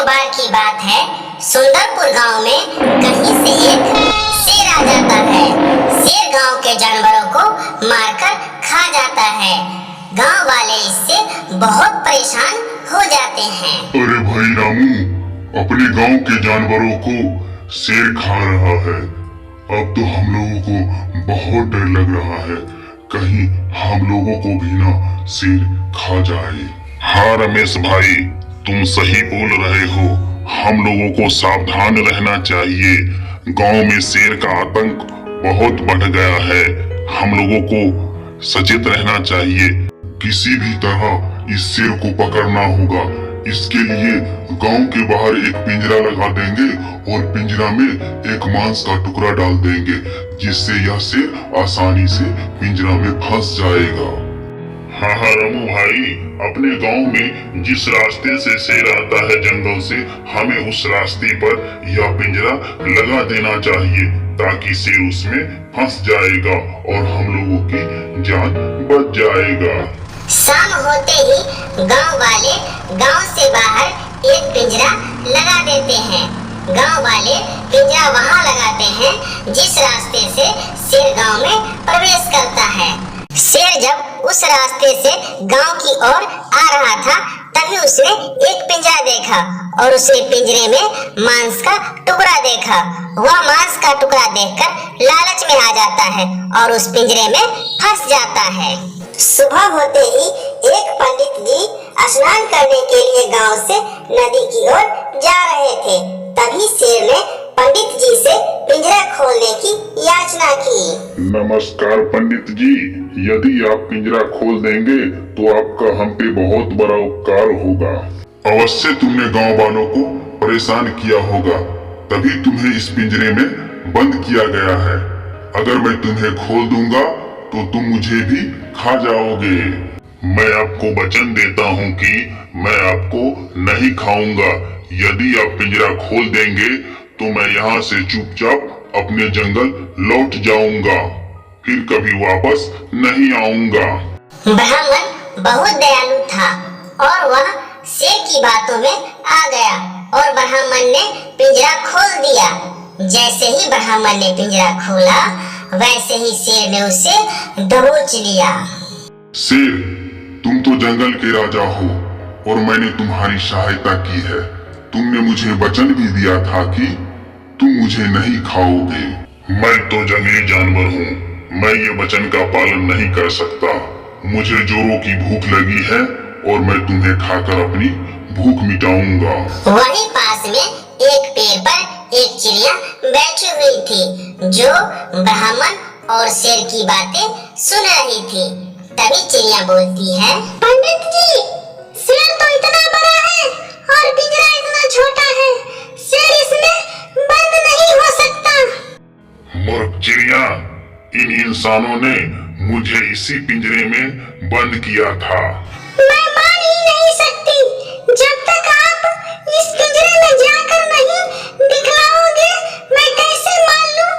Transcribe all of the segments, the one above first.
बार की बात है, सुंदरपुर गांव में कहीं से एक शेर आ जाता है। शेर गांव के जानवरों को मारकर खा जाता है। गांव वाले इससे बहुत परेशान हो जाते हैं। अरे भाई रामू, अपने गांव के जानवरों को शेर खा रहा है। अब तो हम लोगों को बहुत डर लग रहा है, कहीं हम लोगों को भी ना शेर खा जाए। हाँ रमेश भाई, तुम सही बोल रहे हो। हम लोगों को सावधान रहना चाहिए। गांव में शेर का आतंक बहुत बढ़ गया है। हम लोगों को सचेत रहना चाहिए। किसी भी तरह इस शेर को पकड़ना होगा। इसके लिए गांव के बाहर एक पिंजरा लगा देंगे और पिंजरा में एक मांस का टुकड़ा डाल देंगे, जिससे यह शेर आसानी से पिंजरा में फंस जाएगा। हाँ रामू भाई, अपने गांव में जिस रास्ते से शेर आता है जंगल से, हमें उस रास्ते पर यह पिंजरा लगा देना चाहिए, ताकि शेर उसमें फंस जाएगा और हम लोगों की जान बच जाएगा। शाम होते ही गांव वाले गांव से बाहर एक पिंजरा लगा देते हैं। गांव वाले पिंजरा वहां लगाते हैं जिस रास्ते से शेर गांव में प्रवेश करता है। शेर जब उस रास्ते से गांव की ओर आ रहा था, तभी उसने एक पिंजरा देखा और उसने पिंजरे में मांस का टुकड़ा देखा। वह मांस का टुकड़ा देखकर लालच में आ जाता है और उस पिंजरे में फंस जाता है। सुबह होते ही एक पंडित जी स्नान करने के लिए गांव से नदी की ओर जा रहे थे। तभी शेर ने पंडित जी से पिंजरा खोलने की याचना की। नमस्कार पंडित जी, यदि आप पिंजरा खोल देंगे तो आपका हम पे बहुत बड़ा उपकार होगा। अवश्य तुमने गांव वालों को परेशान किया होगा, तभी तुम्हें इस पिंजरे में बंद किया गया है। अगर मैं तुम्हें खोल दूंगा तो तुम मुझे भी खा जाओगे। मैं आपको वचन देता हूँ कि मैं आपको नहीं खाऊंगा। यदि आप पिंजरा खोल देंगे तो मैं यहाँ से चुपचाप अपने जंगल लौट जाऊंगा, फिर कभी वापस नहीं आऊंगा। ब्राह्मण बहुत दयालु था और वह शेर की बातों में आ गया और ब्राह्मण ने पिंजरा खोल दिया। जैसे ही ब्राह्मण ने पिंजरा खोला, वैसे ही शेर ने उसे दबोच लिया। शेर, तुम तो जंगल के राजा हो और मैंने तुम्हारी सहायता की है। तुमने मुझे वचन भी दिया था कि तुम मुझे नहीं खाओगे। मैं तो जंगली जानवर हूँ, मैं ये वचन का पालन नहीं कर सकता। मुझे जोरों की भूख लगी है और मैं तुम्हें खाकर अपनी भूख मिटाऊंगा। वहीं पास में एक पेड़ पर एक चिड़िया बैठी हुई थी, जो ब्राह्मण और शेर की बातें सुन रही थी। तभी चिड़िया बोलती है, पंडित जी, शेर तो इतना बड़ा है और पिंजरा इतना छोटा है, शेर इसमें बंद नहीं हो सकता। मूर्ख चिड़िया, इन इंसानों ने मुझे इसी पिंजरे में बंद किया था। मैं मान ही नहीं सकती। जब तक आप इस पिंजरे में जाकर नहीं दिखलाओगे, मैं कैसे मान लूं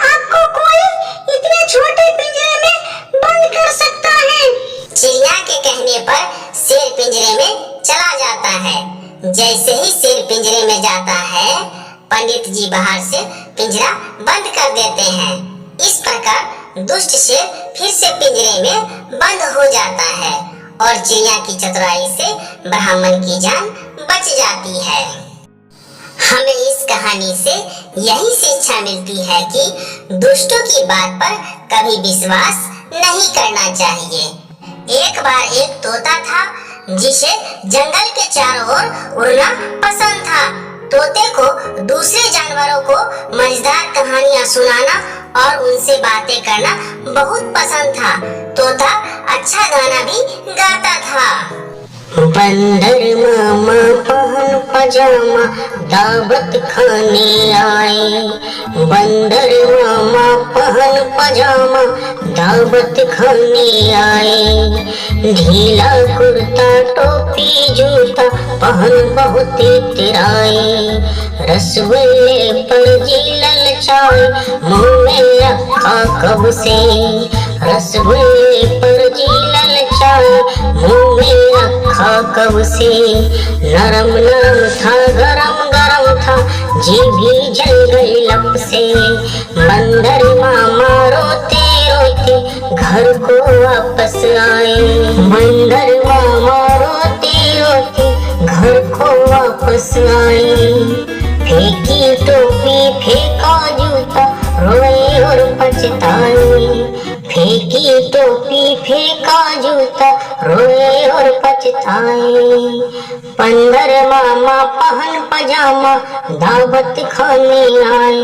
आपको कोई इतने छोटे पिंजरे में बंद कर सकता है। चिड़िया के कहने पर शेर पिंजरे में चला जाता है। जैसे ही शेर पिंजरे में जाता है, पंडित जी बाहर से पिंजरा बंद कर देते हैं। इस प्रकार दुष्ट शेर फिर से पिंजरे में बंद हो जाता है और चिड़िया की चतुराई से ब्राह्मण की जान बच जाती है। हमें इस कहानी से यही शिक्षा मिलती है कि दुष्टों की बात पर कभी विश्वास नहीं करना चाहिए। एक बार एक तोता था, जिसे जंगल के चारों ओर उड़ना पसंद था। तोते को दूसरे जानवरों को मजेदार कहानियां सुनाना और उनसे बातें करना बहुत पसंद था। तोता अच्छा गाना भी गाता था। बंदर मामा पहन पजामा दावत खाने आए। बंदर मामा पहन पजामा दावत खाने आए। ढीला कुर्ता टोपी जूता पहन बहुत इतराए। रसगुल्ले पर जी ललचाए, मुँह में रखा कब से। रसगुल्ले पर जी ललचाए, मुँह में रखा था कब से, नरम नरम था गरम गरम था, जी भी जल गई लप से। बंदर मामा रोते रोते घर को वापस आए, बंदर मामा रोते रोते घर को वापस आए। फेंकी टोपी फेंका जूता, रोए और पछताए। फेंकी टोपी फेंका जूता, रोए और पछताए। बंदर मामा पहन पजामा, दावत खाने आए।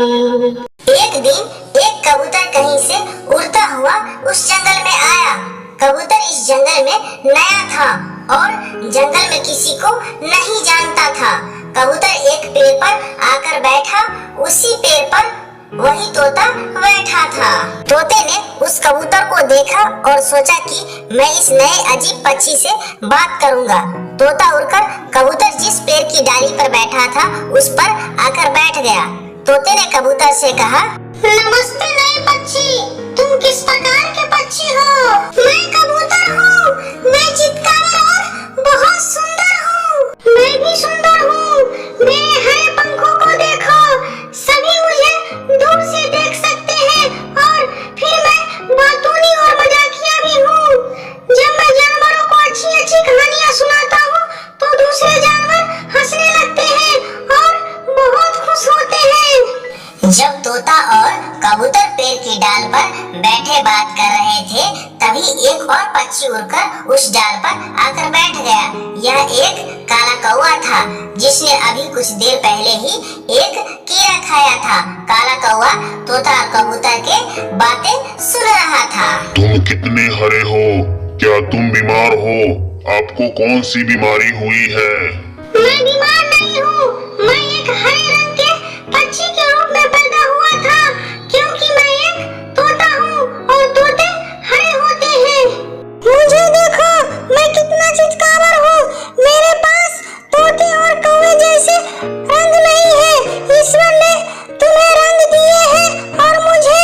एक दिन एक कबूतर कहीं से उड़ता हुआ उस जंगल में आया। कबूतर इस जंगल में नया था और जंगल में किसी को नहीं जानता था। कबूतर एक पेड़ पर आकर बैठा, उसी पेड़ पर वही तोता बैठा था। तोते ने उस कबूतर को देखा और सोचा कि मैं इस नए अजीब पक्षी से बात करूंगा। तोता उड़कर कबूतर जिस पेड़ की डाली पर बैठा था उस पर आकर बैठ गया। तोते ने कबूतर से कहा, नमस्ते नए पक्षी, तुम किस प्रकार के पक्षी हो? मैं कबूतर हूँ, मैं चितकावर और बहुत सुंदर हूँ। मैं भी सुंदर हूँ, मेरे हरे पंखों को देखो, सभी मुझे दूर से देख सकते हैं और फिर मैं बातूनी और मजाकिया भी हूँ। जब मैं जानवरों को अच्छी अच्छी कहानियाँ सुनाता हूँ तो दूसरे जानवर हंसने लगते हैं और बहुत खुश होते हैं। जब तोता और कबूतर पेड़ की डाल पर बैठे बात कर रहे थे, तभी एक और पक्षी उड़कर उस डाल पर आकर बैठ गया। यह एक काला कौवा था, जिसने अभी कुछ देर पहले ही एक कीड़ा खाया था। काला कौवा तोता और कबूतर के बातें सुन रहा था। तुम कितने हरे हो? क्या तुम बीमार हो? आपको कौन सी बीमारी हुई है? मैं बीमार नहीं हूँ, मैं एक हरे रंग के पक्षी के रूप में पैदा हुआ था, क्योंकि मैं एक तोता हूँ और तोते हरे होते हैं। मुझे देखो, मैं कितना चितकावर हूँ। मेरे पास तोते और कौवे जैसे रंग नहीं है। ईश्वर ने तुम्हें रंग दिए हैं और मुझे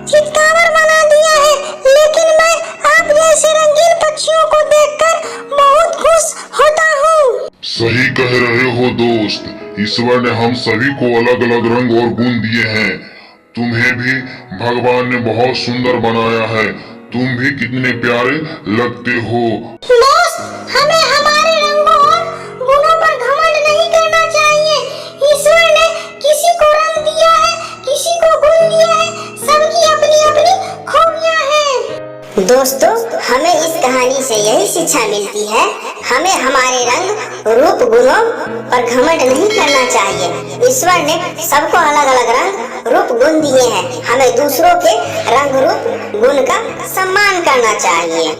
चितकावर बना दिया है, लेकिन मैं आप जैसे रंगीन पक्षियों को देखकर बहुत खुश होता हूँ। सही कह रहे हो दोस्त, ईश्वर ने हम सभी को अलग अलग रंग और गुण दिए हैं। तुम्हें भी भगवान ने बहुत सुंदर बनाया है। तुम भी कितने प्यारे लगते हो। दोस्त, हमें हमारे रंगों और गुणों पर घमंड नहीं करना चाहिए। ईश्वर ने किसी को रंग दिया है, किसी को गुण दिया है, सबकी अपनी अपनी खूबियां हैं। दोस्तों, हमें इस कहानी से यही शिक्षा मिलती है, हमें हमारे रंग रूप गुणों पर घमंड नहीं करना चाहिए। ईश्वर ने सबको अलग अलग रंग रूप गुण दिए हैं, हमें दूसरों के रंग रूप गुण का सम्मान करना चाहिए।